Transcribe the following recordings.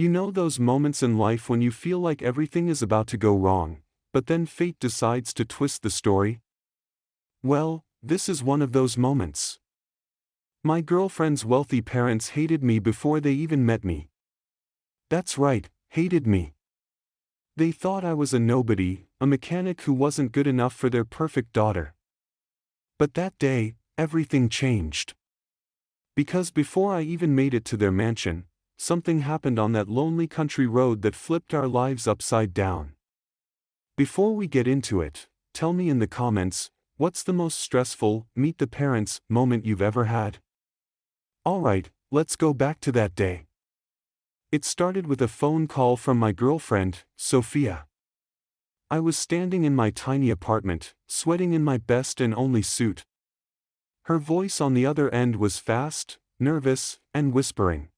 You know those moments in life when you feel like everything is about to go wrong, but then fate decides to twist the story? Well, this is one of those moments. My girlfriend's wealthy parents hated me before they even met me. That's right, hated me. They thought I was a nobody, a mechanic who wasn't good enough for their perfect daughter. But that day, everything changed. Because before I even made it to their mansion, something happened on that lonely country road that flipped our lives upside down. Before we get into it, tell me in the comments, what's the most stressful, meet the parents, moment you've ever had? Alright, let's go back to that day. It started with a phone call from my girlfriend, Sophia. I was standing in my tiny apartment, sweating in my best and only suit. Her voice on the other end was fast, nervous, and whispering.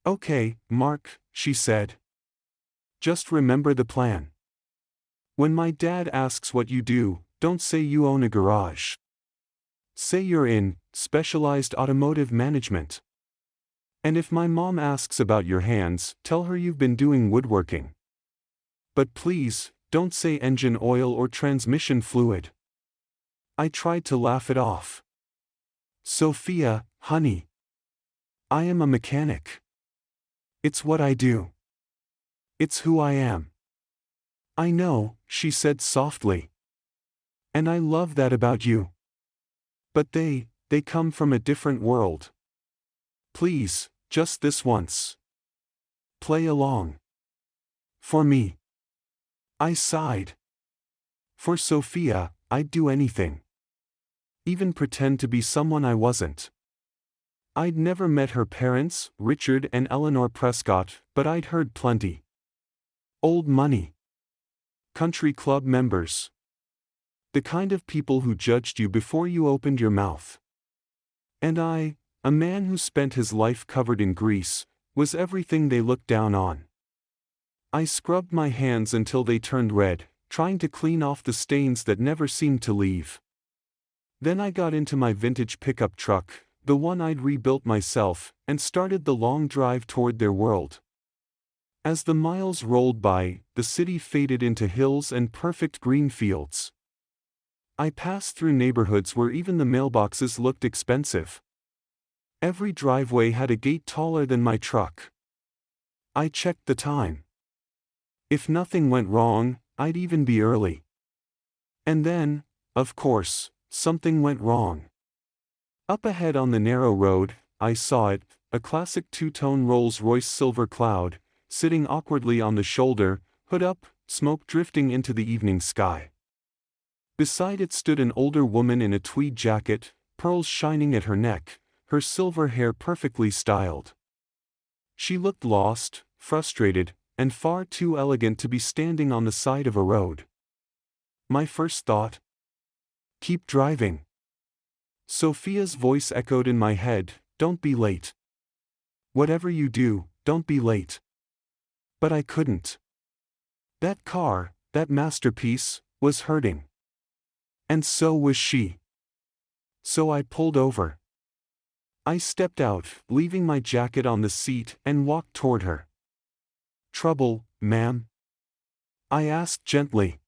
"Okay, Mark," she said. "Just remember the plan. When my dad asks what you do, don't say you own a garage. Say you're in specialized automotive management. And if my mom asks about your hands, tell her you've been doing woodworking. But please, don't say engine oil or transmission fluid." I tried to laugh it off. "Sophia, honey. I am a mechanic. It's what I do. It's who I am." "I know," she said softly. "And I love that about you. But they come from a different world. Please, just this once. Play along. For me." I sighed. For Sophia, I'd do anything. Even pretend to be someone I wasn't. I'd never met her parents, Richard and Eleanor Prescott, but I'd heard plenty. Old money. Country club members. The kind of people who judged you before you opened your mouth. And I, a man who spent his life covered in grease, was everything they looked down on. I scrubbed my hands until they turned red, trying to clean off the stains that never seemed to leave. Then I got into my vintage pickup truck, the one I'd rebuilt myself, and started the long drive toward their world. As the miles rolled by, the city faded into hills and perfect green fields. I passed through neighborhoods where even the mailboxes looked expensive. Every driveway had a gate taller than my truck. I checked the time. If nothing went wrong, I'd even be early. And then, of course, something went wrong. Up ahead on the narrow road, I saw it, a classic two-tone Rolls-Royce silver cloud, sitting awkwardly on the shoulder, hood up, smoke drifting into the evening sky. Beside it stood an older woman in a tweed jacket, pearls shining at her neck, her silver hair perfectly styled. She looked lost, frustrated, and far too elegant to be standing on the side of a road. My first thought? Keep driving. Sophia's voice echoed in my head, don't be late. Whatever you do, don't be late. But I couldn't. That car, that masterpiece, was hurting. And so was she. So I pulled over. I stepped out, leaving my jacket on the seat, and walked toward her. "Trouble, ma'am?" I asked gently.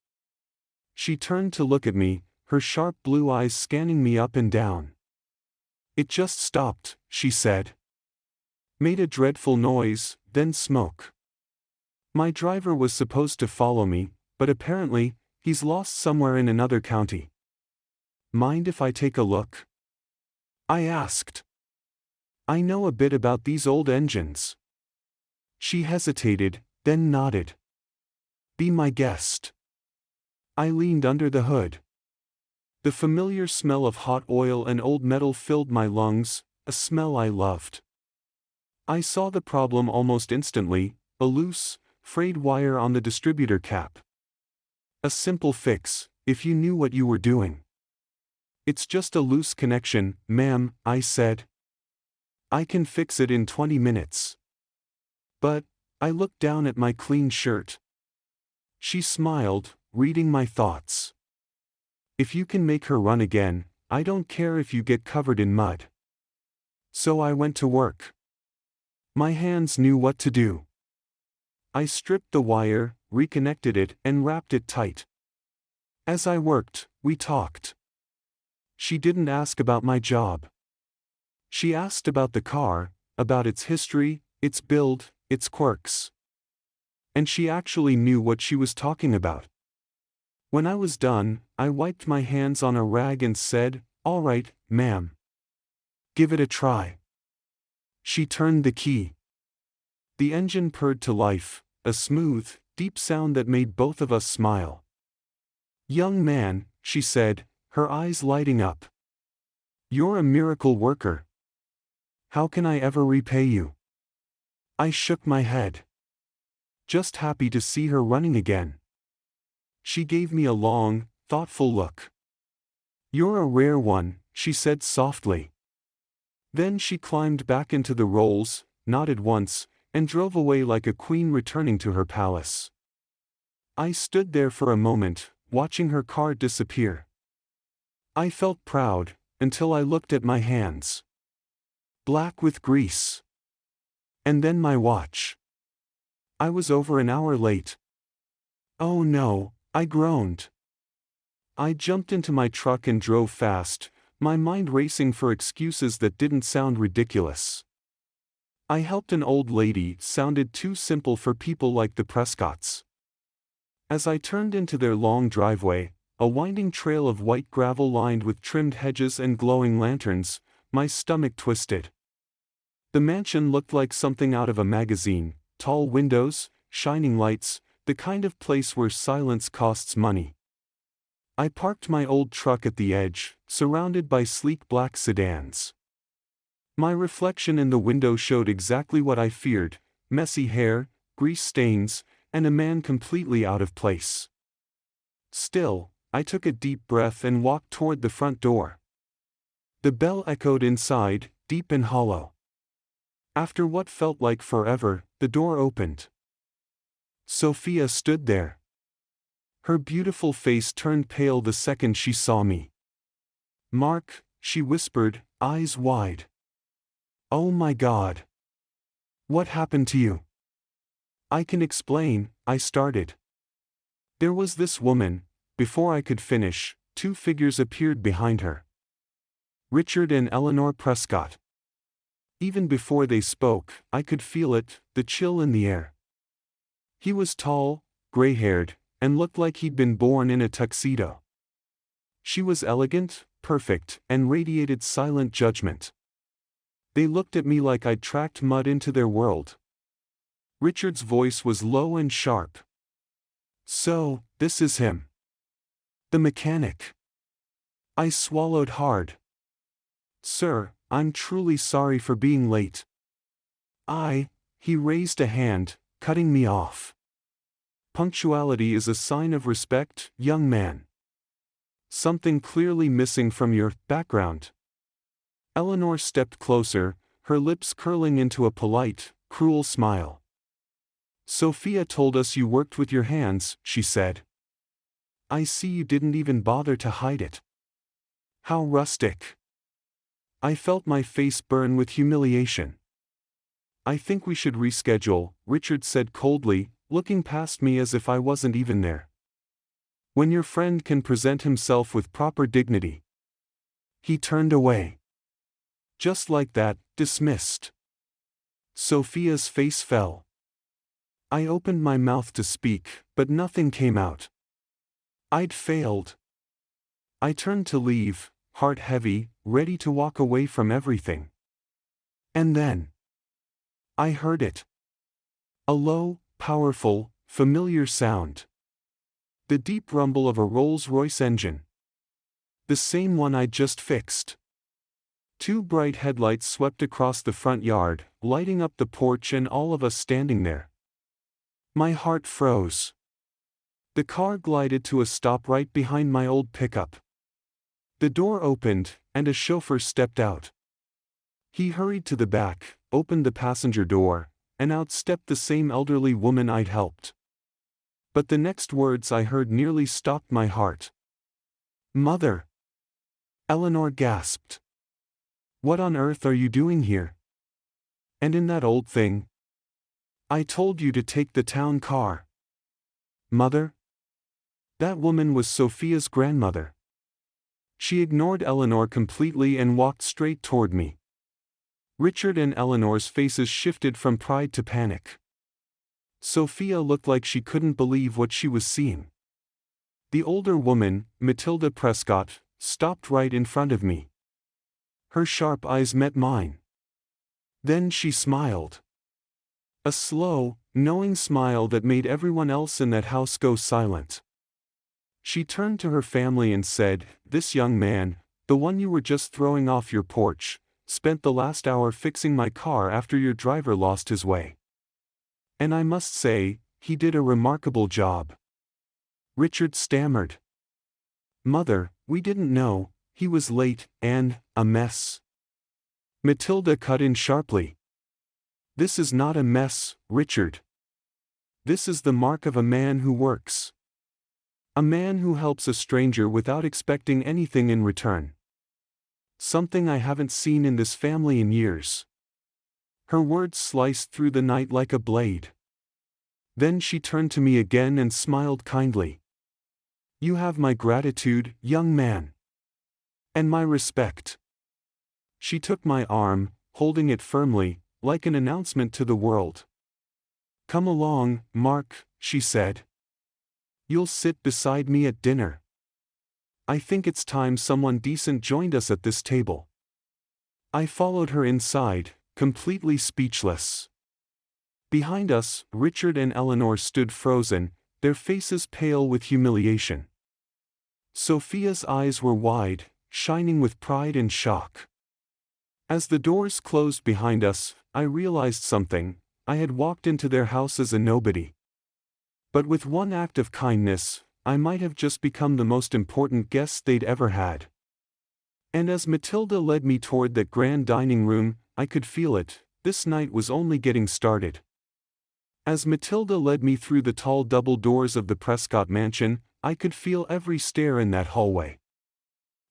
She turned to look at me, her sharp blue eyes scanning me up and down. "It just stopped," she said. "Made a dreadful noise, then smoke. My driver was supposed to follow me, but apparently, he's lost somewhere in another county. Mind if I take a look?" I asked. "I know a bit about these old engines." She hesitated, then nodded. "Be my guest." I leaned under the hood. The familiar smell of hot oil and old metal filled my lungs, a smell I loved. I saw the problem almost instantly, a loose, frayed wire on the distributor cap. A simple fix, if you knew what you were doing. "It's just a loose connection, ma'am," I said. "I can fix it in 20 minutes. But," I looked down at my clean shirt. She smiled, reading my thoughts. "If you can make her run again, I don't care if you get covered in mud." So I went to work. My hands knew what to do. I stripped the wire, reconnected it, and wrapped it tight. As I worked, we talked. She didn't ask about my job. She asked about the car, about its history, its build, its quirks. And she actually knew what she was talking about. When I was done, I wiped my hands on a rag and said, "All right, ma'am. Give it a try." She turned the key. The engine purred to life, a smooth, deep sound that made both of us smile. "Young man," she said, her eyes lighting up. "You're a miracle worker. How can I ever repay you?" I shook my head. Just happy to see her running again. She gave me a long, thoughtful look. "You're a rare one," she said softly. Then she climbed back into the rolls, nodded once, and drove away like a queen returning to her palace. I stood there for a moment, watching her car disappear. I felt proud, until I looked at my hands. Black with grease. And then my watch. I was over an hour late. "Oh no," I groaned. I jumped into my truck and drove fast, my mind racing for excuses that didn't sound ridiculous. I helped an old lady, sounded too simple for people like the Prescotts. As I turned into their long driveway, a winding trail of white gravel lined with trimmed hedges and glowing lanterns, my stomach twisted. The mansion looked like something out of a magazine, tall windows, shining lights, the kind of place where silence costs money. I parked my old truck at the edge, surrounded by sleek black sedans. My reflection in the window showed exactly what I feared: messy hair, grease stains, and a man completely out of place. Still, I took a deep breath and walked toward the front door. The bell echoed inside, deep and hollow. After what felt like forever, the door opened. Sophia stood there. Her beautiful face turned pale the second she saw me. "Mark," she whispered, eyes wide. "Oh my God. What happened to you?" "I can explain," I started. There was this woman. Before I could finish, two figures appeared behind her. Richard and Eleanor Prescott. Even before they spoke, I could feel it, the chill in the air. He was tall, gray-haired, and looked like he'd been born in a tuxedo. She was elegant, perfect, and radiated silent judgment. They looked at me like I'd tracked mud into their world. Richard's voice was low and sharp. "So, this is him. The mechanic." I swallowed hard. "Sir, I'm truly sorry for being late." He raised a hand, cutting me off. "Punctuality is a sign of respect, young man. Something clearly missing from your background." Eleanor stepped closer, her lips curling into a polite, cruel smile. "Sophia told us you worked with your hands," she said. "I see you didn't even bother to hide it. How rustic." I felt my face burn with humiliation. "I think we should reschedule," Richard said coldly, looking past me as if I wasn't even there. "When your friend can present himself with proper dignity." He turned away. Just like that, dismissed. Sophia's face fell. I opened my mouth to speak, but nothing came out. I'd failed. I turned to leave, heart heavy, ready to walk away from everything. And then I heard it. A low, powerful, familiar sound. The deep rumble of a Rolls-Royce engine. The same one I'd just fixed. Two bright headlights swept across the front yard, lighting up the porch and all of us standing there. My heart froze. The car glided to a stop right behind my old pickup. The door opened, and a chauffeur stepped out. He hurried to the back, opened the passenger door, and out stepped the same elderly woman I'd helped. But the next words I heard nearly stopped my heart. "Mother!" Eleanor gasped. "What on earth are you doing here? And in that old thing?" I told you to take the town car. Mother? That woman was Sophia's grandmother. She ignored Eleanor completely and walked straight toward me. Richard and Eleanor's faces shifted from pride to panic. Sophia looked like she couldn't believe what she was seeing. The older woman, Matilda Prescott, stopped right in front of me. Her sharp eyes met mine. Then she smiled. A slow, knowing smile that made everyone else in that house go silent. She turned to her family and said, "This young man, the one you were just throwing off your porch, spent the last hour fixing my car after your driver lost his way. And I must say, he did a remarkable job." Richard stammered. "Mother, we didn't know, he was late, and a mess." Matilda cut in sharply. "This is not a mess, Richard. This is the mark of a man who works. A man who helps a stranger without expecting anything in return. Something I haven't seen in this family in years." Her words sliced through the night like a blade. Then she turned to me again and smiled kindly. "You have my gratitude, young man. And my respect." She took my arm, holding it firmly, like an announcement to the world. "Come along, Mark," she said. "You'll sit beside me at dinner. I think it's time someone decent joined us at this table." I followed her inside, completely speechless. Behind us, Richard and Eleanor stood frozen, their faces pale with humiliation. Sophia's eyes were wide, shining with pride and shock. As the doors closed behind us, I realized something. I had walked into their house as a nobody. But with one act of kindness, I might have just become the most important guest they'd ever had. And as Matilda led me toward that grand dining room, I could feel it. This night was only getting started. As Matilda led me through the tall double doors of the Prescott mansion, I could feel every stair in that hallway.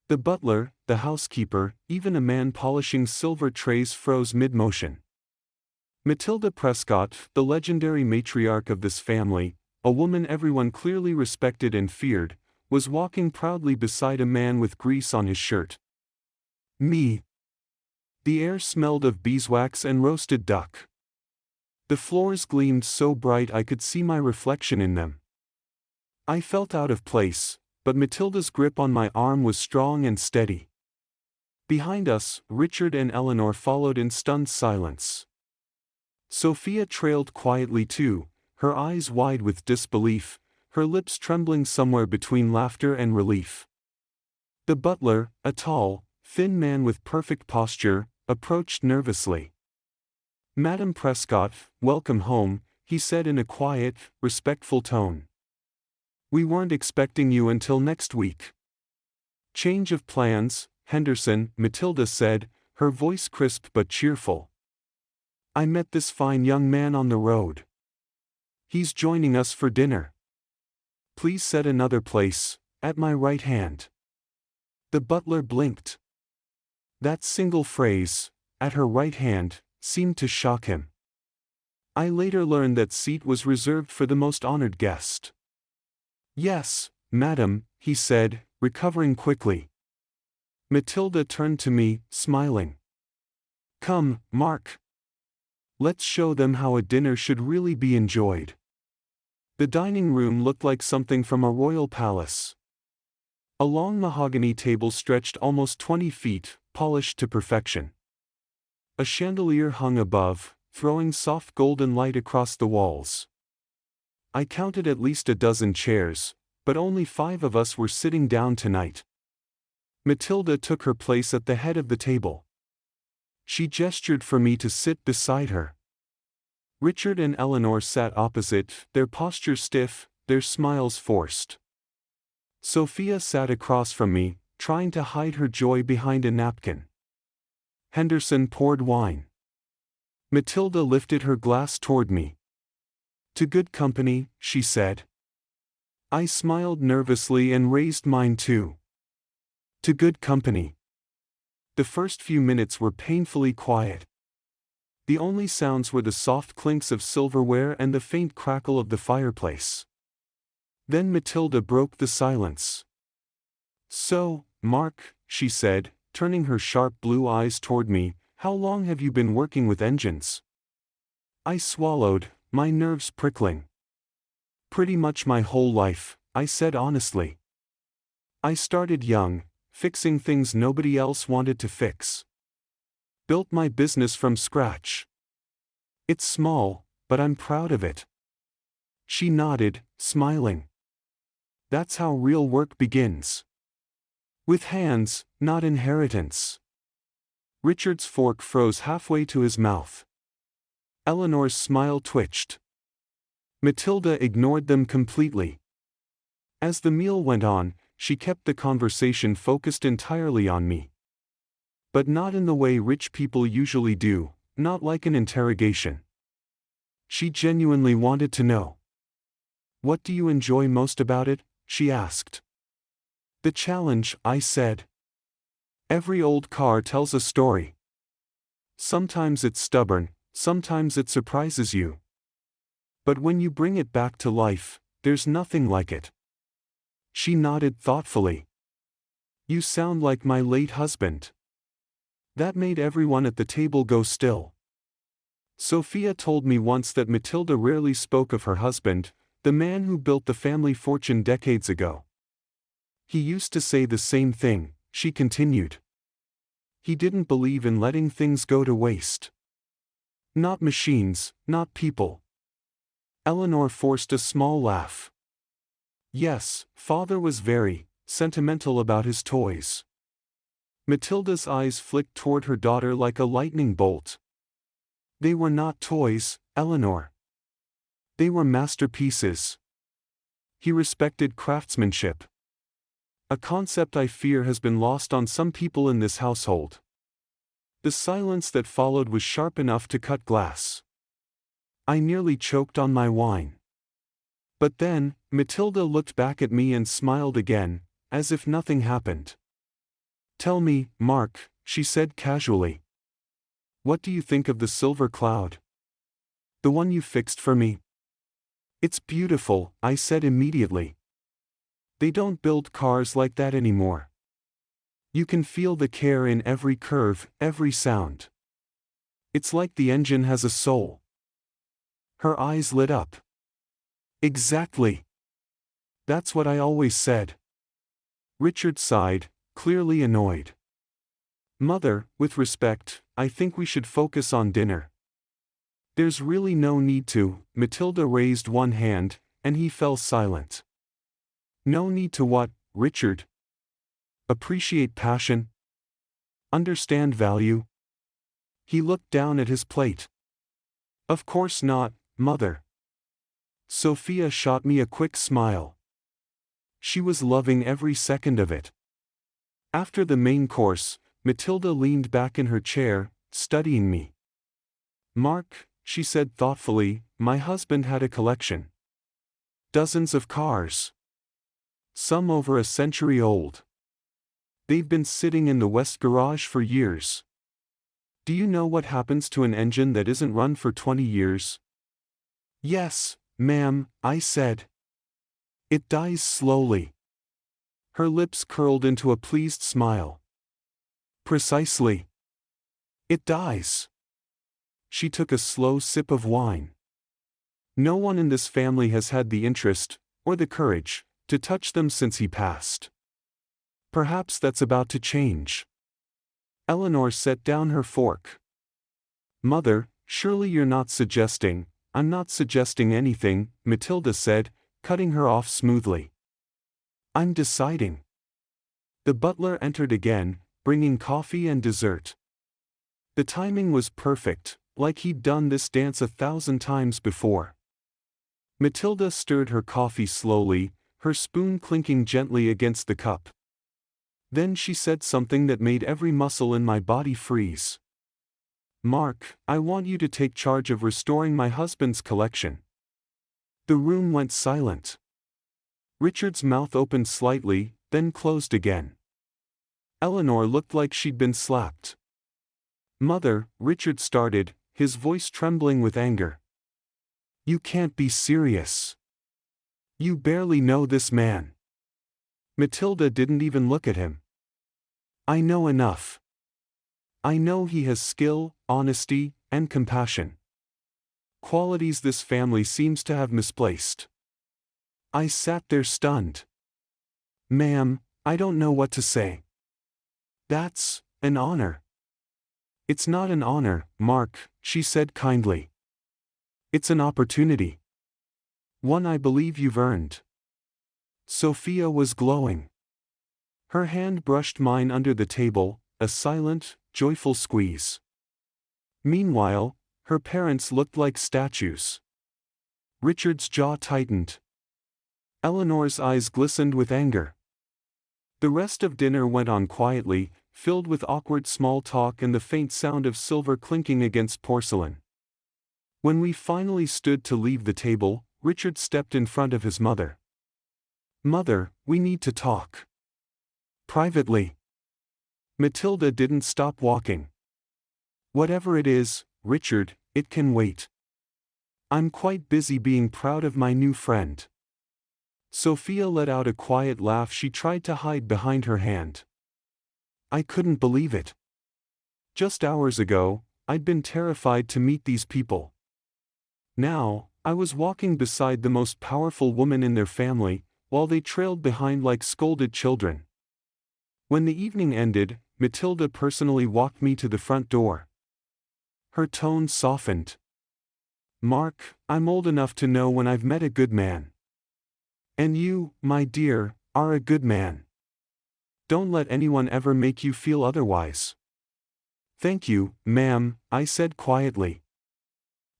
The butler, the housekeeper, even a man polishing silver trays froze mid-motion. Matilda Prescott, the legendary matriarch of this family, a woman everyone clearly respected and feared, was walking proudly beside a man with grease on his shirt. Me. The air smelled of beeswax and roasted duck. The floors gleamed so bright I could see my reflection in them. I felt out of place, but Matilda's grip on my arm was strong and steady. Behind us, Richard and Eleanor followed in stunned silence. Sophia trailed quietly too, her eyes wide with disbelief, her lips trembling somewhere between laughter and relief. The butler, a tall, thin man with perfect posture, approached nervously. "Madam Prescott, welcome home," he said in a quiet, respectful tone. "We weren't expecting you until next week." "Change of plans, Henderson," Matilda said, her voice crisp but cheerful. "I met this fine young man on the road. He's joining us for dinner. Please set another place, at my right hand." The butler blinked. That single phrase, "at her right hand," seemed to shock him. I later learned that seat was reserved for the most honored guest. "Yes, madam," he said, recovering quickly. Matilda turned to me, smiling. "Come, Mark. Let's show them how a dinner should really be enjoyed." The dining room looked like something from a royal palace. A long mahogany table stretched almost 20 feet, polished to perfection. A chandelier hung above, throwing soft golden light across the walls. I counted at least a dozen chairs, but only 5 of us were sitting down tonight. Matilda took her place at the head of the table. She gestured for me to sit beside her. Richard and Eleanor sat opposite, their posture stiff, their smiles forced. Sophia sat across from me, trying to hide her joy behind a napkin. Henderson poured wine. Matilda lifted her glass toward me. "To good company," she said. I smiled nervously and raised mine too. To good company. The first few minutes were painfully quiet. The only sounds were the soft clinks of silverware and the faint crackle of the fireplace. Then Matilda broke the silence. "So, Mark," she said, turning her sharp blue eyes toward me, "how long have you been working with engines?" I swallowed, my nerves prickling. "Pretty much my whole life," I said honestly. "I started young, fixing things nobody else wanted to fix. Built my business from scratch. It's small, but I'm proud of it." She nodded, smiling. "That's how real work begins. With hands, not inheritance." Richard's fork froze halfway to his mouth. Eleanor's smile twitched. Matilda ignored them completely. As the meal went on, she kept the conversation focused entirely on me. But not in the way rich people usually do, not like an interrogation. She genuinely wanted to know. "What do you enjoy most about it?" she asked. "The challenge," I said. "Every old car tells a story. Sometimes it's stubborn, sometimes it surprises you. But when you bring it back to life, there's nothing like it." She nodded thoughtfully. "You sound like my late husband." That made everyone at the table go still. Sophia told me once that Matilda rarely spoke of her husband, the man who built the family fortune decades ago. "He used to say the same thing," she continued. "He didn't believe in letting things go to waste. Not machines, not people." Eleanor forced a small laugh. "Yes, father was very sentimental about his toys." Matilda's eyes flicked toward her daughter like a lightning bolt. "They were not toys, Eleanor. They were masterpieces. He respected craftsmanship. A concept I fear has been lost on some people in this household." The silence that followed was sharp enough to cut glass. I nearly choked on my wine. But then, Matilda looked back at me and smiled again, as if nothing happened. "Tell me, Mark," she said casually. "What do you think of the silver cloud? The one you fixed for me?" "It's beautiful," I said immediately. "They don't build cars like that anymore. You can feel the care in every curve, every sound. It's like the engine has a soul." Her eyes lit up. "Exactly. That's what I always said." Richard sighed, clearly annoyed. "Mother, with respect, I think we should focus on dinner." "There's really no need to." Matilda raised one hand, and he fell silent. "No need to what, Richard? Appreciate passion? Understand value?" He looked down at his plate. "Of course not, Mother." Sophia shot me a quick smile. She was loving every second of it. After the main course, Matilda leaned back in her chair, studying me. "Mark," she said thoughtfully, "my husband had a collection. Dozens of cars. Some over a century old. They've been sitting in the west garage for years. Do you know what happens to an engine that isn't run for 20 years? "Yes, ma'am," I said. "It dies slowly." Her lips curled into a pleased smile. "Precisely. It dies." She took a slow sip of wine. "No one in this family has had the interest, or the courage, to touch them since he passed. Perhaps that's about to change." Eleanor set down her fork. "Mother, surely you're not suggesting—" "I'm not suggesting anything," Matilda said, cutting her off smoothly. "I'm deciding." The butler entered again, bringing coffee and dessert. The timing was perfect, like he'd done this dance 1,000 times before. Matilda stirred her coffee slowly, her spoon clinking gently against the cup. Then she said something that made every muscle in my body freeze. "Mark, I want you to take charge of restoring my husband's collection." The room went silent. Richard's mouth opened slightly, then closed again. Eleanor looked like she'd been slapped. "Mother," Richard started, his voice trembling with anger. "You can't be serious. You barely know this man." Matilda didn't even look at him. "I know enough. I know he has skill, honesty, and compassion. Qualities this family seems to have misplaced." I sat there stunned. "Ma'am, I don't know what to say." "That's an honor." "It's not an honor, Mark," she said kindly. "It's an opportunity. One I believe you've earned." Sophia was glowing. Her hand brushed mine under the table, a silent, joyful squeeze. Meanwhile, her parents looked like statues. Richard's jaw tightened. Eleanor's eyes glistened with anger. The rest of dinner went on quietly, filled with awkward small talk and the faint sound of silver clinking against porcelain. When we finally stood to leave the table, Richard stepped in front of his mother. "Mother, we need to talk. Privately." Matilda didn't stop walking. "Whatever it is, Richard, it can wait. I'm quite busy being proud of my new friend." Sophia let out a quiet laugh she tried to hide behind her hand. I couldn't believe it. Just hours ago, I'd been terrified to meet these people. Now, I was walking beside the most powerful woman in their family, while they trailed behind like scolded children. When the evening ended, Matilda personally walked me to the front door. Her tone softened. "Mark, I'm old enough to know when I've met a good man. And you, my dear, are a good man. Don't let anyone ever make you feel otherwise." "Thank you, ma'am," I said quietly.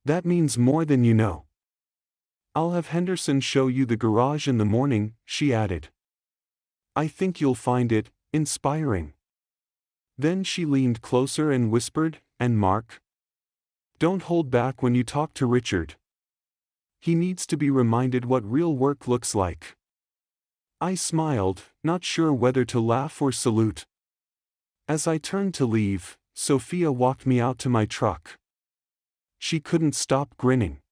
"That means more than you know." "I'll have Henderson show you the garage in the morning," she added. "I think you'll find it inspiring." Then she leaned closer and whispered, "And Mark? Don't hold back when you talk to Richard. He needs to be reminded what real work looks like." I smiled, not sure whether to laugh or salute. As I turned to leave, Sophia walked me out to my truck. She couldn't stop grinning.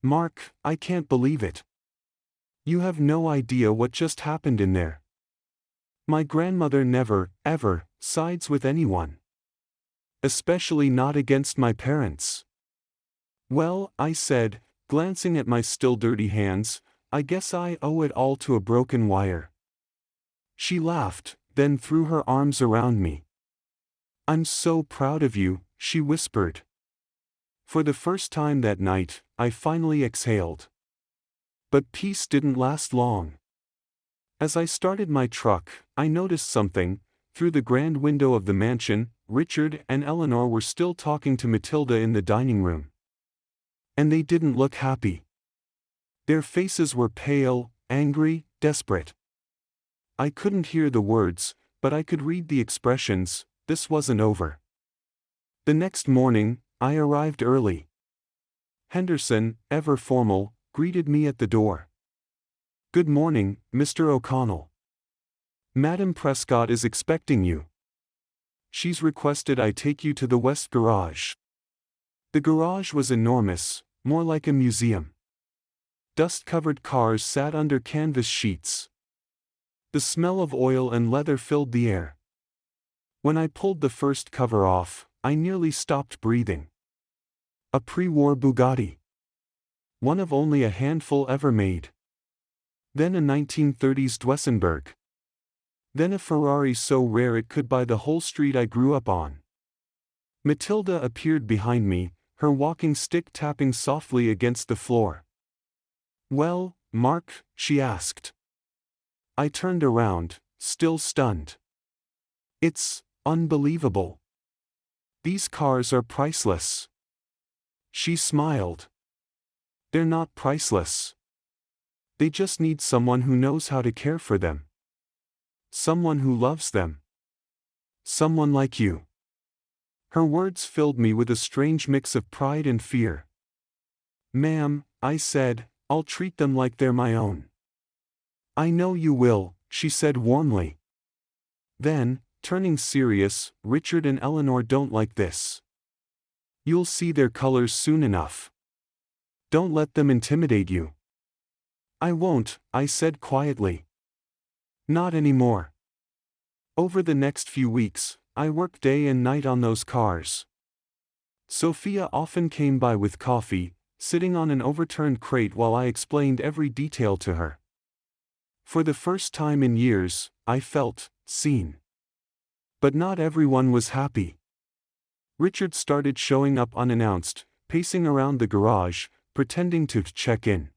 "Mark, I can't believe it. You have no idea what just happened in there. My grandmother never, ever, sides with anyone. Especially not against my parents." "Well," I said, glancing at my still dirty hands, "I guess I owe it all to a broken wire." She laughed, then threw her arms around me. "I'm so proud of you," she whispered. For the first time that night, I finally exhaled. But peace didn't last long. As I started my truck, I noticed something. Through the grand window of the mansion, Richard and Eleanor were still talking to Matilda in the dining room. And they didn't look happy. Their faces were pale, angry, desperate. I couldn't hear the words, but I could read the expressions. This wasn't over. The next morning, I arrived early. Henderson, ever formal, greeted me at the door. "Good morning, Mr. O'Connell. Madam Prescott is expecting you. She's requested I take you to the West Garage." The garage was enormous, more like a museum. Dust-covered cars sat under canvas sheets. The smell of oil and leather filled the air. When I pulled the first cover off, I nearly stopped breathing. A pre-war Bugatti. One of only a handful ever made. Then a 1930s Duesenberg. Then a Ferrari so rare it could buy the whole street I grew up on. Matilda appeared behind me, her walking stick tapping softly against the floor. "Well, Mark?" she asked. I turned around, still stunned. "It's unbelievable. These cars are priceless." She smiled. "They're not priceless. They just need someone who knows how to care for them. Someone who loves them. Someone like you." Her words filled me with a strange mix of pride and fear. "Ma'am," I said, "I'll treat them like they're my own." "I know you will," she said warmly. Then, turning serious, "Richard and Eleanor don't like this. You'll see their colors soon enough. Don't let them intimidate you. I won't, I said quietly. Not anymore. Over the next few weeks, I worked day and night on those cars. Sophia often came by with coffee, sitting on an overturned crate while I explained every detail to her. For the first time in years, I felt seen. But not everyone was happy. Richard started showing up unannounced, pacing around the garage, pretending to check in.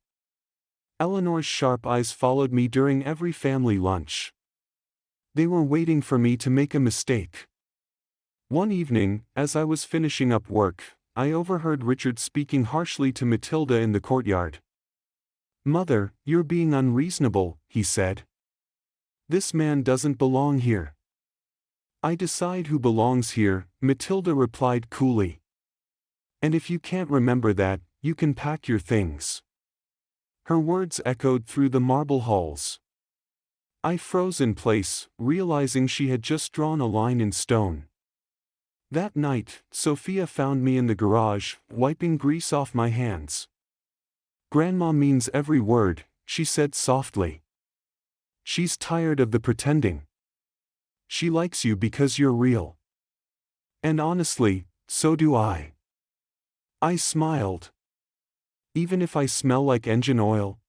Eleanor's sharp eyes followed me during every family lunch. They were waiting for me to make a mistake. One evening, as I was finishing up work, I overheard Richard speaking harshly to Matilda in the courtyard. "Mother, you're being unreasonable," he said. "This man doesn't belong here." "I decide who belongs here," Matilda replied coolly. "And if you can't remember that, you can pack your things." Her words echoed through the marble halls. I froze in place, realizing she had just drawn a line in stone. That night, Sophia found me in the garage, wiping grease off my hands. "Grandma means every word," she said softly. "She's tired of the pretending. She likes you because you're real. And honestly, so do I." I smiled. "Even if I smell like engine oil?"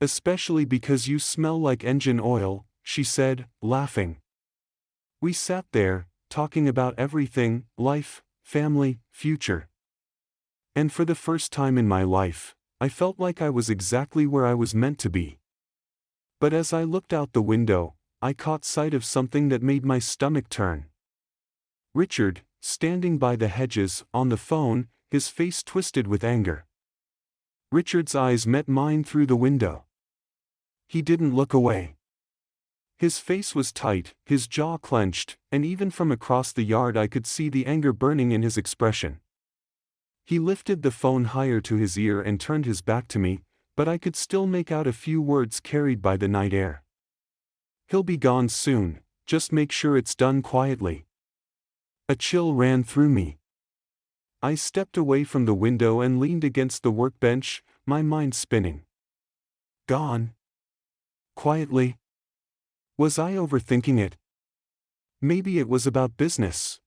"Especially because you smell like engine oil," she said, laughing. We sat there, talking about everything: life, family, future. And for the first time in my life, I felt like I was exactly where I was meant to be. But as I looked out the window, I caught sight of something that made my stomach turn. Richard, standing by the hedges, on the phone, his face twisted with anger. Richard's eyes met mine through the window. He didn't look away. His face was tight, his jaw clenched, and even from across the yard I could see the anger burning in his expression. He lifted the phone higher to his ear and turned his back to me, but I could still make out a few words carried by the night air. "He'll be gone soon, just make sure it's done quietly." A chill ran through me. I stepped away from the window and leaned against the workbench, my mind spinning. Gone? Quietly? Was I overthinking it? Maybe it was about business.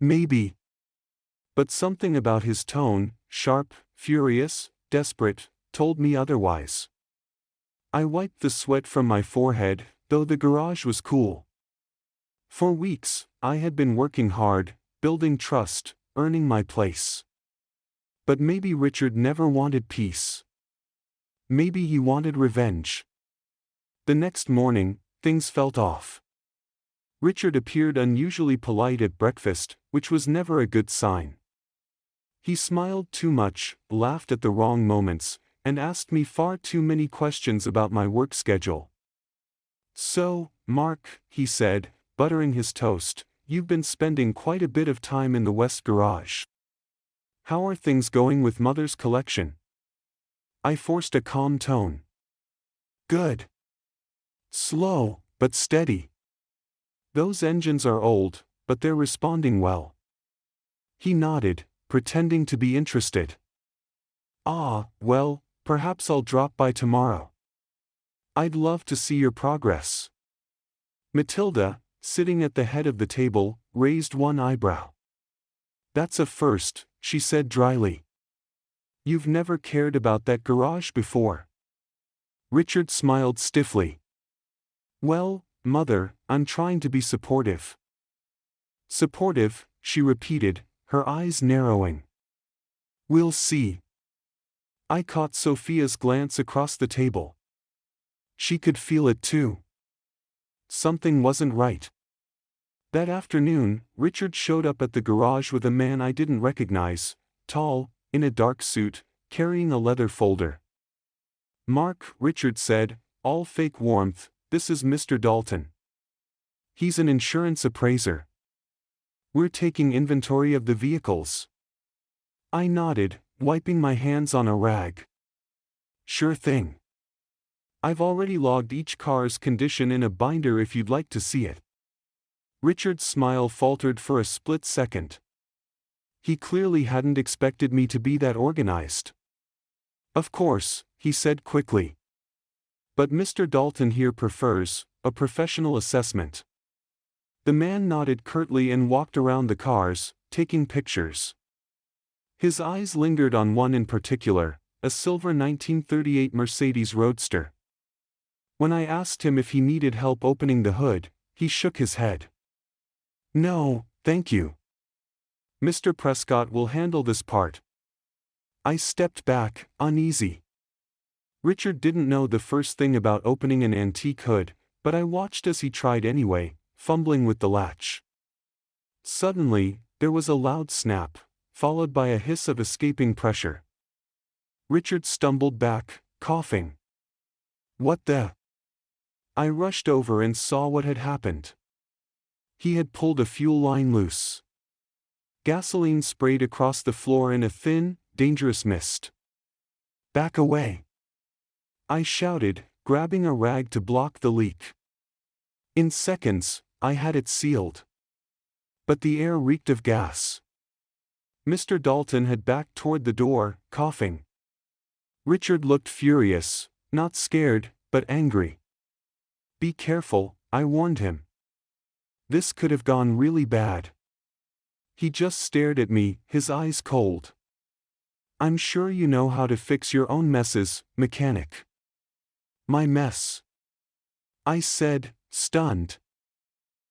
Maybe. But something about his tone, sharp, furious, desperate, told me otherwise. I wiped the sweat from my forehead, though the garage was cool. For weeks, I had been working hard, building trust, earning my place. But maybe Richard never wanted peace. Maybe he wanted revenge. The next morning, things felt off. Richard appeared unusually polite at breakfast, which was never a good sign. He smiled too much, laughed at the wrong moments, and asked me far too many questions about my work schedule. "So, Mark," he said, buttering his toast, "you've been spending quite a bit of time in the West Garage. How are things going with Mother's collection?" I forced a calm tone. "Good. Slow, but steady. Those engines are old, but they're responding well." He nodded, pretending to be interested. "Ah, well, perhaps I'll drop by tomorrow. I'd love to see your progress." Matilda, sitting at the head of the table, raised one eyebrow. "That's a first," she said dryly. "You've never cared about that garage before." Richard smiled stiffly. "Well, Mother, I'm trying to be supportive." "Supportive," she repeated, her eyes narrowing. "We'll see." I caught Sophia's glance across the table. She could feel it too. Something wasn't right. That afternoon, Richard showed up at the garage with a man I didn't recognize, tall, in a dark suit, carrying a leather folder. "Mark," Richard said, all fake warmth, "this is Mr. Dalton. He's an insurance appraiser. We're taking inventory of the vehicles." I nodded, wiping my hands on a rag. "Sure thing. I've already logged each car's condition in a binder if you'd like to see it." Richard's smile faltered for a split second. He clearly hadn't expected me to be that organized. "Of course," he said quickly. "But Mr. Dalton here prefers a professional assessment." The man nodded curtly and walked around the cars, taking pictures. His eyes lingered on one in particular, a silver 1938 Mercedes Roadster. When I asked him if he needed help opening the hood, he shook his head. "No, thank you. Mr. Prescott will handle this part." I stepped back, uneasy. Richard didn't know the first thing about opening an antique hood, but I watched as he tried anyway, fumbling with the latch. Suddenly, there was a loud snap, followed by a hiss of escaping pressure. Richard stumbled back, coughing. "What the?" I rushed over and saw what had happened. He had pulled a fuel line loose. Gasoline sprayed across the floor in a thin, dangerous mist. "Back away!" I shouted, grabbing a rag to block the leak. In seconds, I had it sealed. But the air reeked of gas. Mr. Dalton had backed toward the door, coughing. Richard looked furious, not scared, but angry. "Be careful," I warned him. This could have gone really bad. He just stared at me, his eyes cold. "I'm sure you know how to fix your own messes, mechanic." "My mess?" I said, stunned.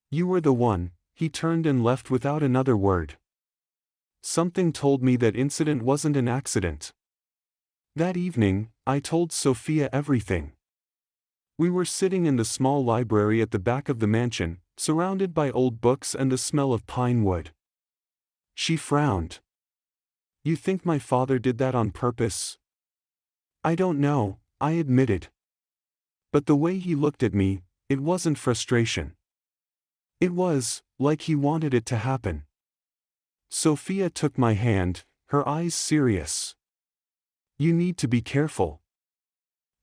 "You were the one." He turned and left without another word. Something told me that incident wasn't an accident. That evening, I told Sophia everything. We were sitting in the small library at the back of the mansion, surrounded by old books and the smell of pine wood. She frowned. "You think my father did that on purpose?" "I don't know," I admitted. But the way he looked at me, it wasn't frustration. It was, like he wanted it to happen. Sophia took my hand, her eyes serious. "You need to be careful.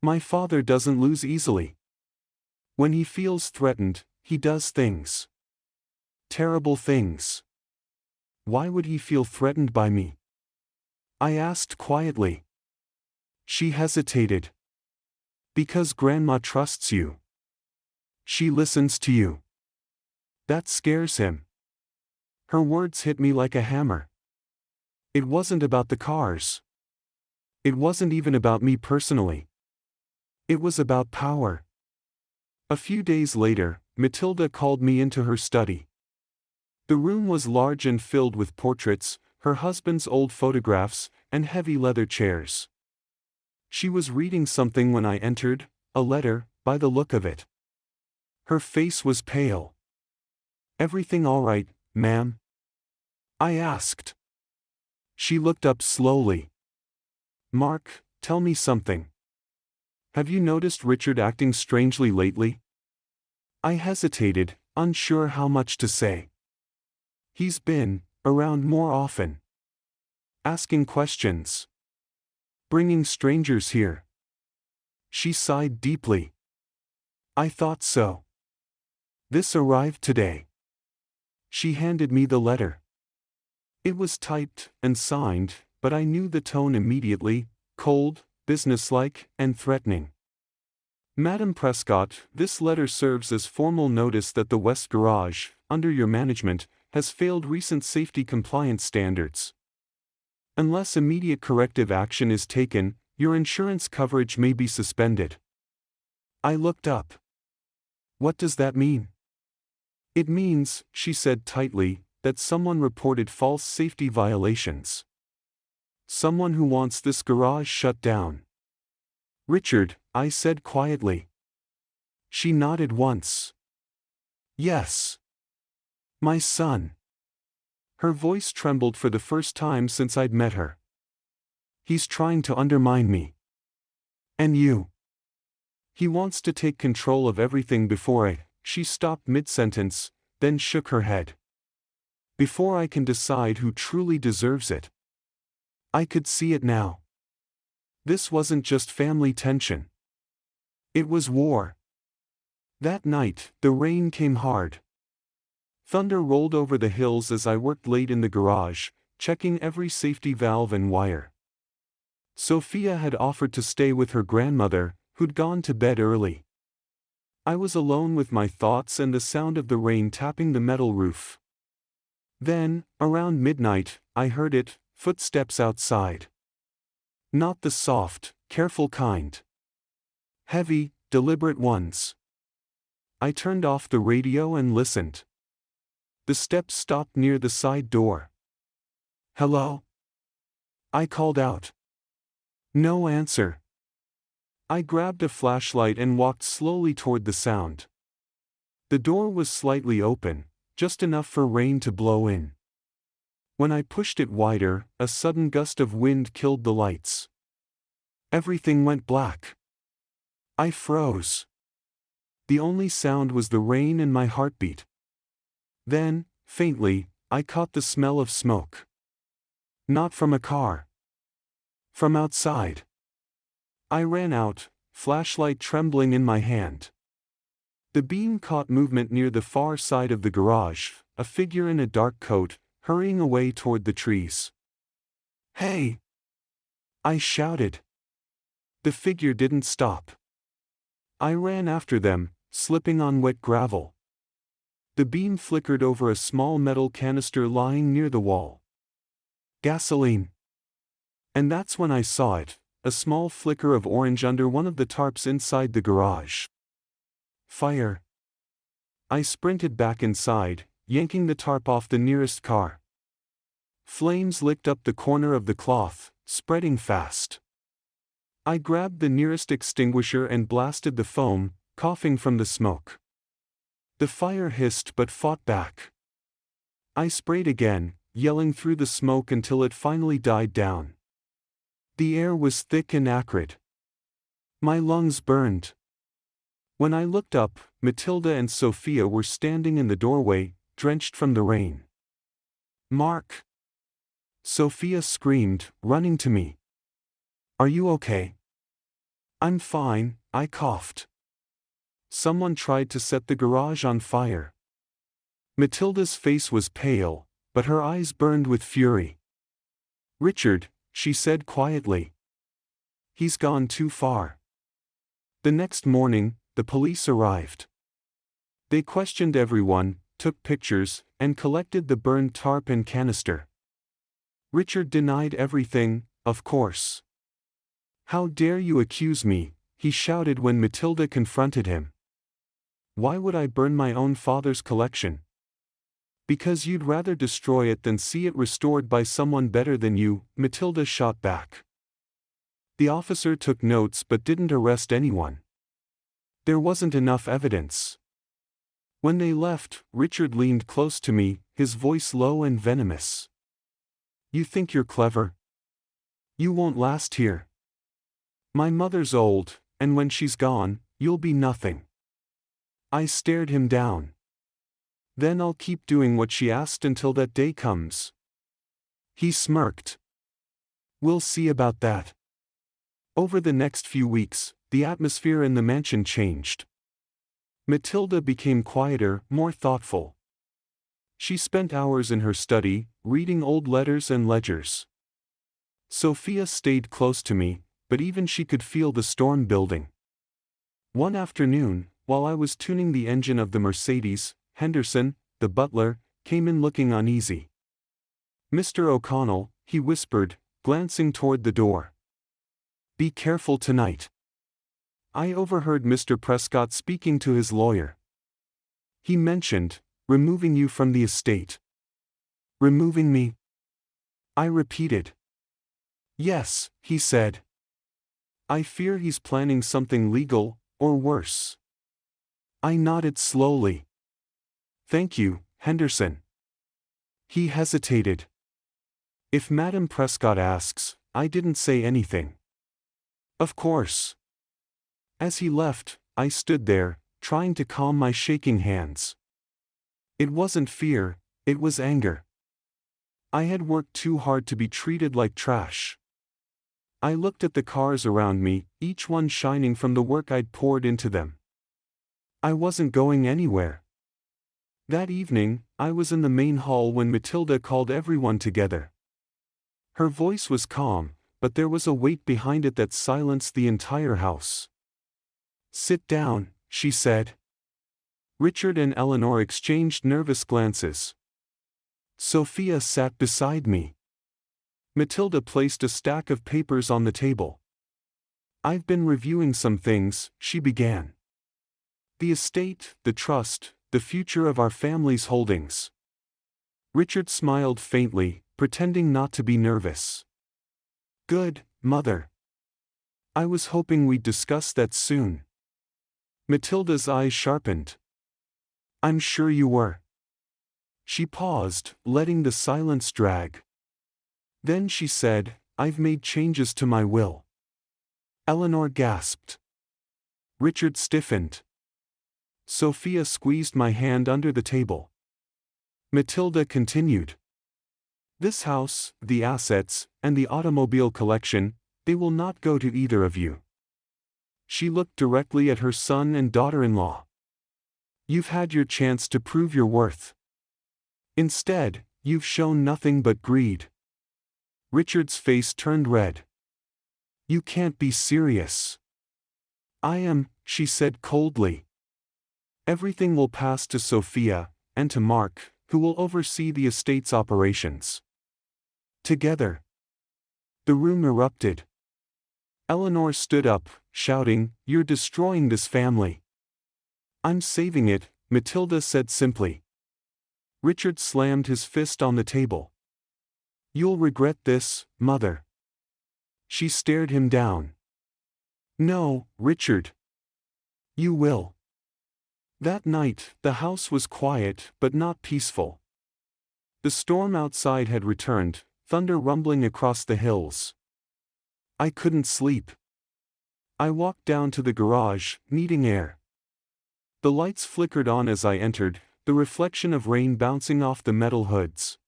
My father doesn't lose easily. When he feels threatened, he does things. Terrible things." "Why would he feel threatened by me?" I asked quietly. She hesitated. "Because Grandma trusts you. She listens to you. That scares him." Her words hit me like a hammer. It wasn't about the cars. It wasn't even about me personally. It was about power. A few days later, Matilda called me into her study. The room was large and filled with portraits, her husband's old photographs, and heavy leather chairs. She was reading something when I entered, a letter, by the look of it. Her face was pale. "Everything all right, ma'am?" I asked. She looked up slowly. "Mark, tell me something. Have you noticed Richard acting strangely lately?" I hesitated, unsure how much to say. "He's been around more often. Asking questions. Bringing strangers here." She sighed deeply. "I thought so. This arrived today." She handed me the letter. It was typed and signed, but I knew the tone immediately: cold, businesslike, and threatening. "Madam Prescott, this letter serves as formal notice that the West Garage, under your management, has failed recent safety compliance standards. Unless immediate corrective action is taken, your insurance coverage may be suspended." I looked up. "What does that mean?" "It means," she said tightly, "that someone reported false safety violations. Someone who wants this garage shut down." "Richard," I said quietly. She nodded once. "Yes. My son." Her voice trembled for the first time since I'd met her. "He's trying to undermine me. And you. He wants to take control of everything before I—" She stopped mid-sentence, then shook her head. "Before I can decide who truly deserves it." I could see it now. This wasn't just family tension. It was war. That night, the rain came hard. Thunder rolled over the hills as I worked late in the garage, checking every safety valve and wire. Sophia had offered to stay with her grandmother, who'd gone to bed early. I was alone with my thoughts and the sound of the rain tapping the metal roof. Then, around midnight, I heard it, footsteps outside. Not the soft, careful kind. Heavy, deliberate ones. I turned off the radio and listened. The steps stopped near the side door. "Hello?" I called out. No answer. I grabbed a flashlight and walked slowly toward the sound. The door was slightly open, just enough for rain to blow in. When I pushed it wider, a sudden gust of wind killed the lights. Everything went black. I froze. The only sound was the rain and my heartbeat. Then, faintly, I caught the smell of smoke. Not from a car. From outside. I ran out, flashlight trembling in my hand. The beam caught movement near the far side of the garage, a figure in a dark coat, hurrying away toward the trees. "Hey!" I shouted. The figure didn't stop. I ran after them, slipping on wet gravel. The beam flickered over a small metal canister lying near the wall. Gasoline. And that's when I saw it, a small flicker of orange under one of the tarps inside the garage. Fire. I sprinted back inside, yanking the tarp off the nearest car. Flames licked up the corner of the cloth, spreading fast. I grabbed the nearest extinguisher and blasted the foam, coughing from the smoke. The fire hissed but fought back. I sprayed again, yelling through the smoke until it finally died down. The air was thick and acrid. My lungs burned. When I looked up, Matilda and Sophia were standing in the doorway, drenched from the rain. "Mark!" Sophia screamed, running to me. "Are you okay?" "I'm fine," I coughed. Someone tried to set the garage on fire. Matilda's face was pale, but her eyes burned with fury. "Richard," she said quietly. "He's gone too far." The next morning, the police arrived. They questioned everyone, took pictures, and collected the burned tarp and canister. Richard denied everything, of course. "How dare you accuse me?" he shouted when Matilda confronted him. "Why would I burn my own father's collection?" "Because you'd rather destroy it than see it restored by someone better than you," Matilda shot back. The officer took notes but didn't arrest anyone. There wasn't enough evidence. When they left, Richard leaned close to me, his voice low and venomous. "You think you're clever? You won't last here. My mother's old, and when she's gone, you'll be nothing." I stared him down. "Then I'll keep doing what she asked until that day comes." He smirked. "We'll see about that." Over the next few weeks, the atmosphere in the mansion changed. Matilda became quieter, more thoughtful. She spent hours in her study, reading old letters and ledgers. Sophia stayed close to me, but even she could feel the storm building. One afternoon, while I was tuning the engine of the Mercedes, Henderson, the butler, came in looking uneasy. "Mr. O'Connell," he whispered, glancing toward the door. "Be careful tonight." I overheard Mr. Prescott speaking to his lawyer. He mentioned, "removing you from the estate." "Removing me?" I repeated. "Yes," he said. "I fear he's planning something legal, or worse." I nodded slowly. "Thank you, Henderson." He hesitated. "If Madam Prescott asks," I didn't say anything. "Of course." As he left, I stood there, trying to calm my shaking hands. It wasn't fear, it was anger. I had worked too hard to be treated like trash. I looked at the cars around me, each one shining from the work I'd poured into them. I wasn't going anywhere. That evening, I was in the main hall when Matilda called everyone together. Her voice was calm, but there was a weight behind it that silenced the entire house. "Sit down," she said. Richard and Eleanor exchanged nervous glances. Sophia sat beside me. Matilda placed a stack of papers on the table. "I've been reviewing some things," she began. "The estate, the trust, the future of our family's holdings." Richard smiled faintly, pretending not to be nervous. "Good, Mother. I was hoping we'd discuss that soon." Matilda's eyes sharpened. "I'm sure you were." She paused, letting the silence drag. Then she said, "I've made changes to my will." Eleanor gasped. Richard stiffened. Sophia squeezed my hand under the table. Matilda continued. "This house, the assets, and the automobile collection, they will not go to either of you." She looked directly at her son and daughter-in-law. "You've had your chance to prove your worth. Instead, you've shown nothing but greed." Richard's face turned red. "You can't be serious." "I am," she said coldly. "Everything will pass to Sophia, and to Mark, who will oversee the estate's operations. Together." The room erupted. Eleanor stood up, shouting, "You're destroying this family." "I'm saving it," Matilda said simply. Richard slammed his fist on the table. "You'll regret this, Mother." She stared him down. "No, Richard. You will." That night, the house was quiet but not peaceful. The storm outside had returned, thunder rumbling across the hills. I couldn't sleep. I walked down to the garage, needing air. The lights flickered on as I entered, the reflection of rain bouncing off the metal hoods.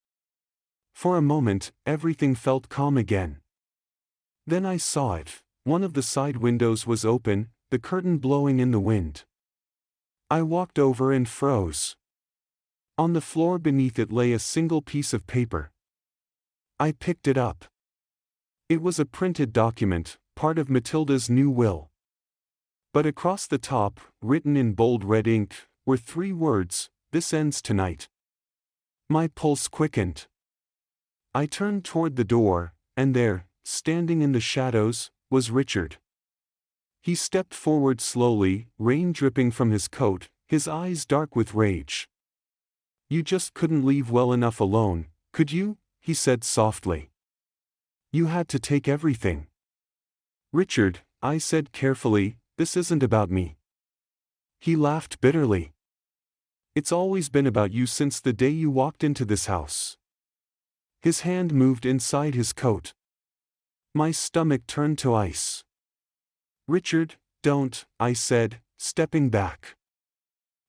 For a moment, everything felt calm again. Then I saw it. One of the side windows was open, the curtain blowing in the wind. I walked over and froze. On the floor beneath it lay a single piece of paper. I picked it up. It was a printed document, part of Matilda's new will. But across the top, written in bold red ink, were 3 words: "This ends tonight." My pulse quickened. I turned toward the door, and there, standing in the shadows, was Richard. He stepped forward slowly, rain dripping from his coat, his eyes dark with rage. "You just couldn't leave well enough alone, could you?" he said softly. "You had to take everything." "Richard," I said carefully, "this isn't about me." He laughed bitterly. "It's always been about you since the day you walked into this house." His hand moved inside his coat. My stomach turned to ice. "Richard, don't," I said, stepping back.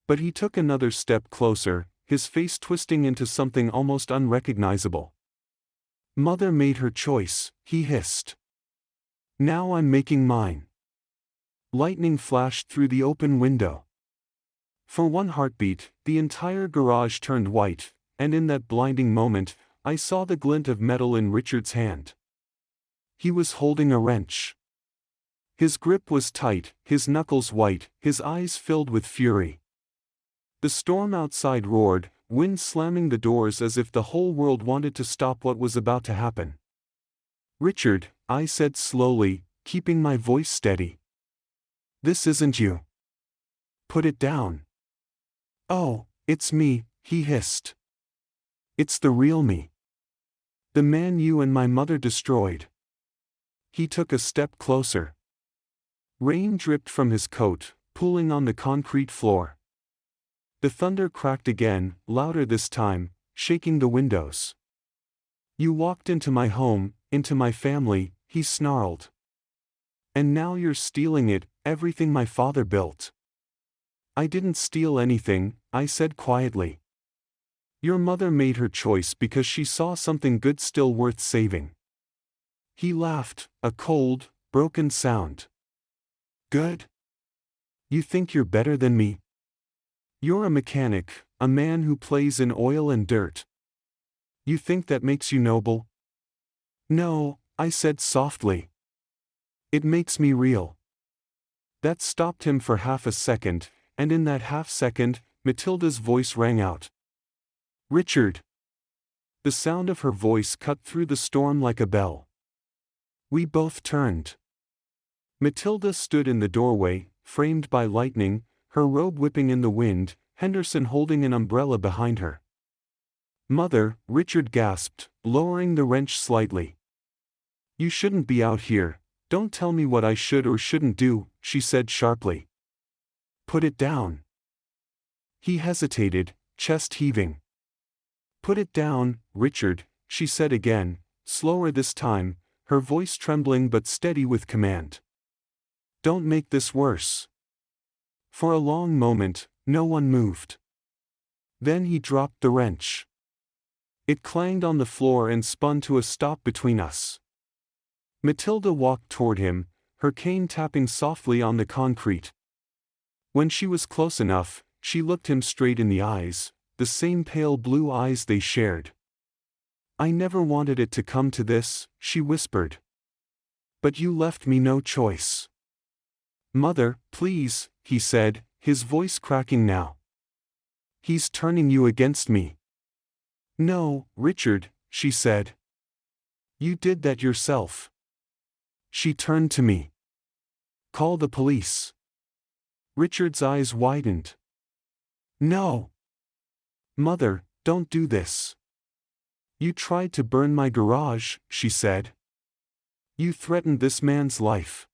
But he took another step closer, his face twisting into something almost unrecognizable. "Mother made her choice," he hissed. "Now I'm making mine." Lightning flashed through the open window. For one heartbeat, the entire garage turned white, and in that blinding moment, I saw the glint of metal in Richard's hand. He was holding a wrench. His grip was tight, his knuckles white, his eyes filled with fury. The storm outside roared, wind slamming the doors as if the whole world wanted to stop what was about to happen. "Richard," I said slowly, keeping my voice steady. "This isn't you. Put it down." "Oh, it's me," he hissed. "It's the real me. The man you and my mother destroyed." He took a step closer. Rain dripped from his coat, pooling on the concrete floor. The thunder cracked again, louder this time, shaking the windows. "You walked into my home, into my family," he snarled. "And now you're stealing it, everything my father built." "I didn't steal anything," I said quietly. "Your mother made her choice because she saw something good still worth saving." He laughed, a cold, broken sound. "Good? You think you're better than me? You're a mechanic, a man who plays in oil and dirt. You think that makes you noble?" No, I said softly. It makes me real. That stopped him for half a second, and in that half second, Matilda's voice rang out. Richard. The sound of her voice cut through the storm like a bell. We both turned. Matilda stood in the doorway, framed by lightning, her robe whipping in the wind, Henderson holding an umbrella behind her. Mother, Richard gasped, lowering the wrench slightly. You shouldn't be out here. Don't tell me what I should or shouldn't do, she said sharply. Put it down. He hesitated, chest heaving. Put it down, Richard, she said again, slower this time, her voice trembling but steady with command. Don't make this worse. For a long moment, no one moved. Then he dropped the wrench. It clanged on the floor and spun to a stop between us. Matilda walked toward him, her cane tapping softly on the concrete. When she was close enough, she looked him straight in the eyes, the same pale blue eyes they shared. I never wanted it to come to this, she whispered. But you left me no choice. Mother, please, he said, his voice cracking now. He's turning you against me. No, Richard, she said. You did that yourself. She turned to me. Call the police. Richard's eyes widened. No. Mother, don't do this. You tried to burn my garage, she said. You threatened this man's life.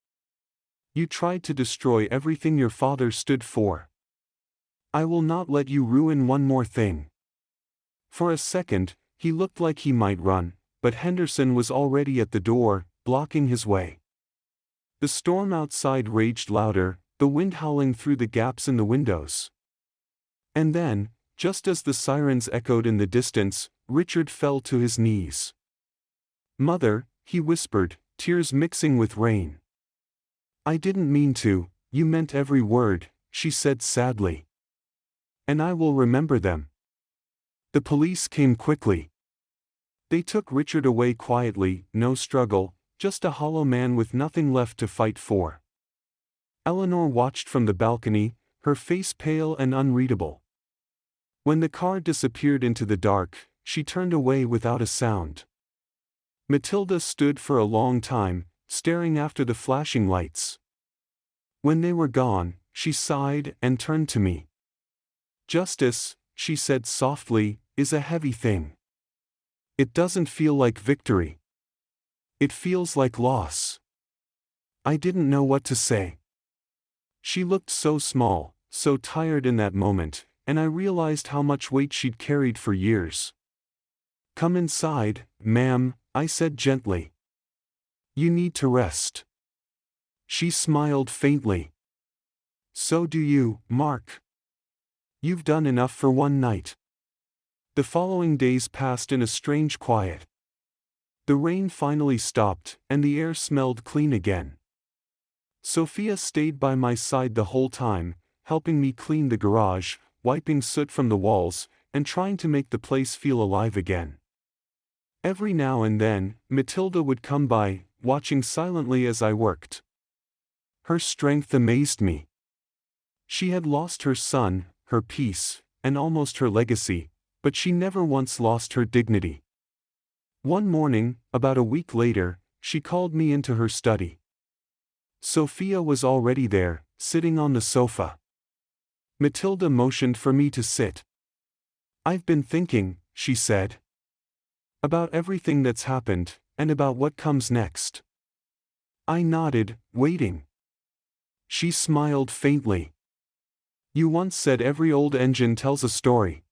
You tried to destroy everything your father stood for. I will not let you ruin one more thing. For a second, he looked like he might run, but Henderson was already at the door, blocking his way. The storm outside raged louder, the wind howling through the gaps in the windows. And then, just as the sirens echoed in the distance, Richard fell to his knees. Mother, he whispered, tears mixing with rain. I didn't mean to, you meant every word, she said sadly. And I will remember them. The police came quickly. They took Richard away quietly, no struggle, just a hollow man with nothing left to fight for. Eleanor watched from the balcony, her face pale and unreadable. When the car disappeared into the dark, she turned away without a sound. Matilda stood for a long time, staring after the flashing lights. When they were gone, she sighed and turned to me. Justice, she said softly, is a heavy thing. It doesn't feel like victory. It feels like loss. I didn't know what to say. She looked so small, so tired in that moment, and I realized how much weight she'd carried for years. Come inside, ma'am, I said gently. You need to rest. She smiled faintly. So do you, Mark. You've done enough for one night. The following days passed in a strange quiet. The rain finally stopped, and the air smelled clean again. Sophia stayed by my side the whole time, helping me clean the garage, wiping soot from the walls, and trying to make the place feel alive again. Every now and then, Matilda would come by, watching silently as I worked. Her strength amazed me. She had lost her son, her peace, and almost her legacy, but she never once lost her dignity. One morning, about a week later, she called me into her study. Sophia was already there, sitting on the sofa. Matilda motioned for me to sit. I've been thinking, she said. About everything that's happened, and about what comes next. I nodded, waiting. She smiled faintly. You once said every old engine tells a story.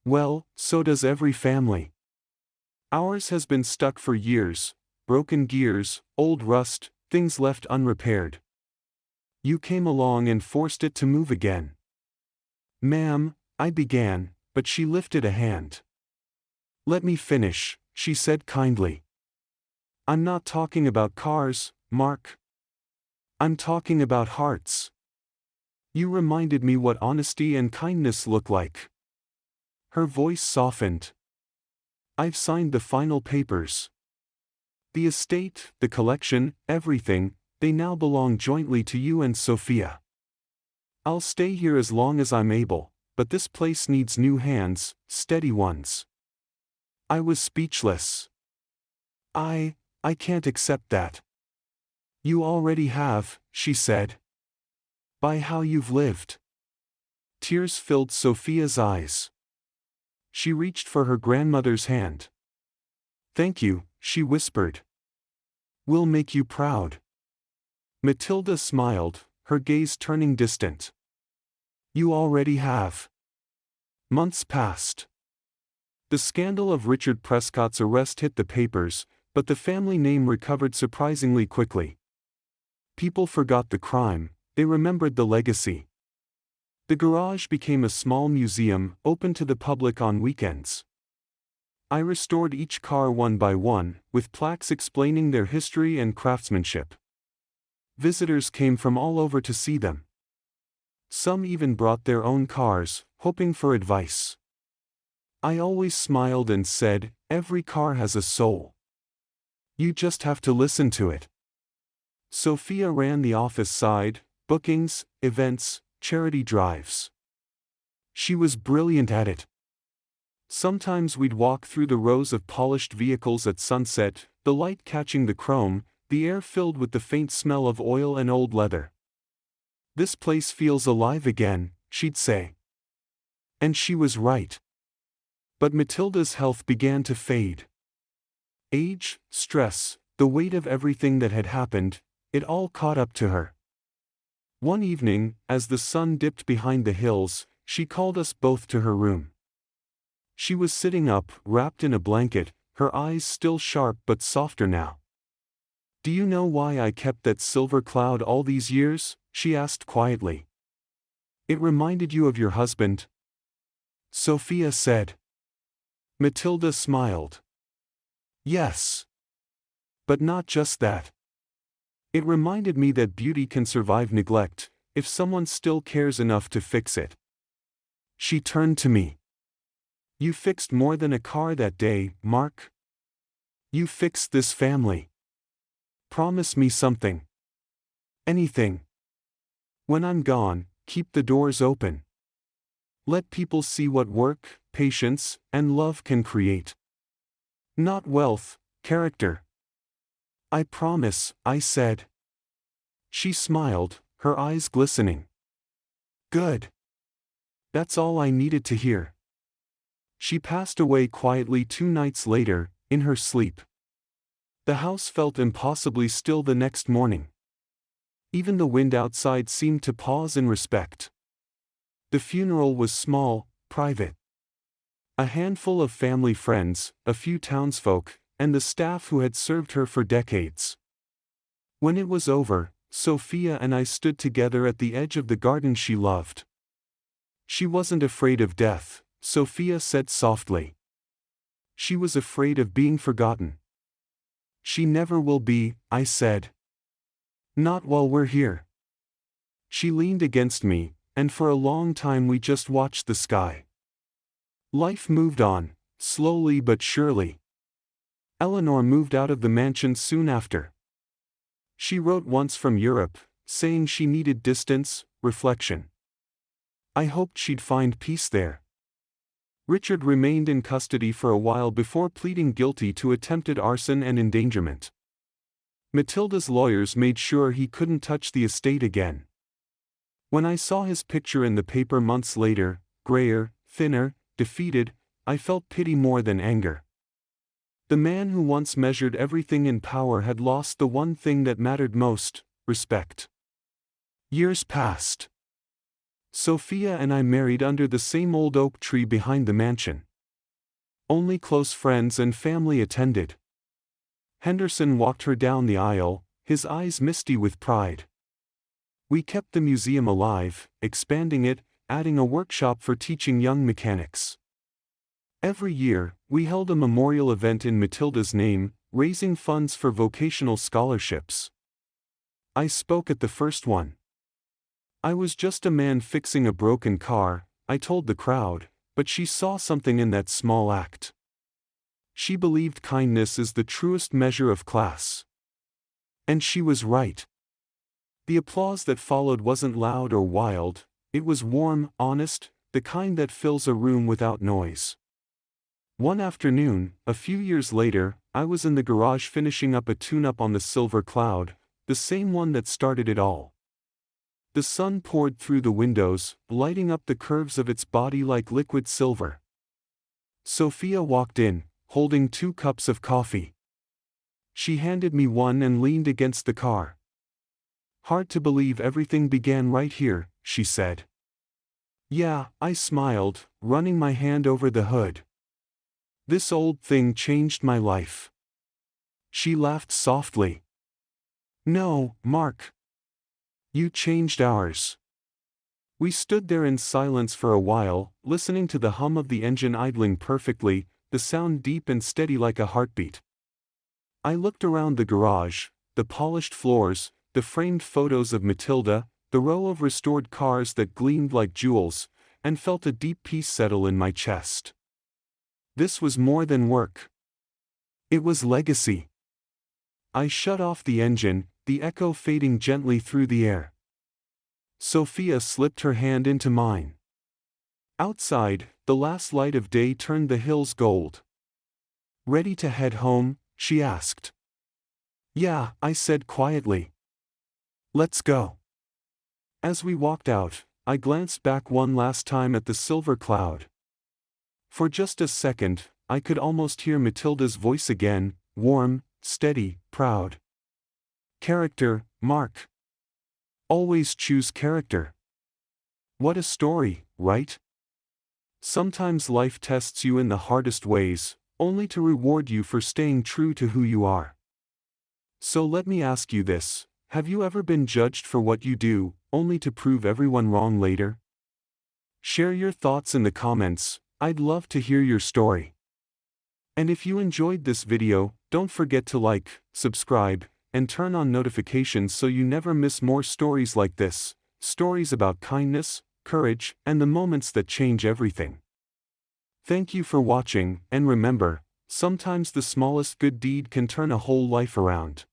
Well, so does every family. Ours has been stuck for years, broken gears, old rust, things left unrepaired. You came along and forced it to move again. Ma'am, I began, but she lifted a hand. Let me finish, she said kindly. I'm not talking about cars, Mark. I'm talking about hearts. You reminded me what honesty and kindness look like. Her voice softened. I've signed the final papers. The estate, the collection, everything, they now belong jointly to you and Sophia. I'll stay here as long as I'm able, but this place needs new hands, steady ones. I was speechless. I can't accept that. You already have, she said. By how you've lived. Tears filled Sophia's eyes. She reached for her grandmother's hand. Thank you, she whispered. We'll make you proud. Matilda smiled, her gaze turning distant. You already have. Months passed. The scandal of Richard Prescott's arrest hit the papers, but the family name recovered surprisingly quickly. People forgot the crime, they remembered the legacy. The garage became a small museum, open to the public on weekends. I restored each car one by one, with plaques explaining their history and craftsmanship. Visitors came from all over to see them. Some even brought their own cars, hoping for advice. I always smiled and said, every car has a soul. You just have to listen to it. Sophia ran the office side, bookings, events, charity drives. She was brilliant at it. Sometimes we'd walk through the rows of polished vehicles at sunset, the light catching the chrome, the air filled with the faint smell of oil and old leather. This place feels alive again, she'd say. And she was right. But Matilda's health began to fade. Age, stress, the weight of everything that had happened, it all caught up to her. One evening, as the sun dipped behind the hills, she called us both to her room. She was sitting up, wrapped in a blanket, her eyes still sharp but softer now. Do you know why I kept that silver cloud all these years? She asked quietly. It reminded you of your husband? Sophia said. Matilda smiled. Yes. But not just that. It reminded me that beauty can survive neglect, if someone still cares enough to fix it. She turned to me. You fixed more than a car that day, Mark. You fixed this family. Promise me something. Anything. When I'm gone, keep the doors open. Let people see what work, patience, and love can create. Not wealth, character. I promise, I said. She smiled, her eyes glistening. Good. That's all I needed to hear. She passed away quietly 2 nights later, in her sleep. The house felt impossibly still the next morning. Even the wind outside seemed to pause in respect. The funeral was small, private. A handful of family friends, a few townsfolk, and the staff who had served her for decades. When it was over, Sophia and I stood together at the edge of the garden she loved. She wasn't afraid of death, Sophia said softly. She was afraid of being forgotten. She never will be, I said. Not while we're here. She leaned against me, and for a long time we just watched the sky. Life moved on, slowly but surely. Eleanor moved out of the mansion soon after. She wrote once from Europe, saying she needed distance, reflection. I hoped she'd find peace there. Richard remained in custody for a while before pleading guilty to attempted arson and endangerment. Matilda's lawyers made sure he couldn't touch the estate again. When I saw his picture in the paper months later, grayer, thinner, defeated, I felt pity more than anger. The man who once measured everything in power had lost the one thing that mattered most, respect. Years passed. Sophia and I married under the same old oak tree behind the mansion. Only close friends and family attended. Henderson walked her down the aisle, his eyes misty with pride. We kept the museum alive, expanding it, adding a workshop for teaching young mechanics. Every year, we held a memorial event in Matilda's name, raising funds for vocational scholarships. I spoke at the first one. I was just a man fixing a broken car, I told the crowd, but she saw something in that small act. She believed kindness is the truest measure of class. And she was right. The applause that followed wasn't loud or wild, it was warm, honest, the kind that fills a room without noise. One afternoon, a few years later, I was in the garage finishing up a tune-up on the Silver Cloud, the same one that started it all. The sun poured through the windows, lighting up the curves of its body like liquid silver. Sophia walked in, holding 2 cups of coffee. She handed me one and leaned against the car. "Hard to believe everything began right here," she said. "Yeah," I smiled, running my hand over the hood. "This old thing changed my life." She laughed softly. "No, Mark. You changed ours." We stood there in silence for a while, listening to the hum of the engine idling perfectly, the sound deep and steady like a heartbeat. I looked around the garage, the polished floors, the framed photos of Matilda, the row of restored cars that gleamed like jewels, and felt a deep peace settle in my chest. This was more than work. It was legacy. I shut off the engine, the echo fading gently through the air. Sophia slipped her hand into mine. Outside, the last light of day turned the hills gold. "Ready to head home?" she asked. "Yeah," I said quietly. "Let's go." As we walked out, I glanced back one last time at the Silver Cloud. For just a second, I could almost hear Matilda's voice again, warm, steady, proud. "Character, Mark. Always choose character." What a story, right? Sometimes life tests you in the hardest ways, only to reward you for staying true to who you are. So let me ask you this: have you ever been judged for what you do, only to prove everyone wrong later? Share your thoughts in the comments, I'd love to hear your story. And if you enjoyed this video, don't forget to like, subscribe, and turn on notifications so you never miss more stories like this, stories about kindness, courage, and the moments that change everything. Thank you for watching, and remember, sometimes the smallest good deed can turn a whole life around.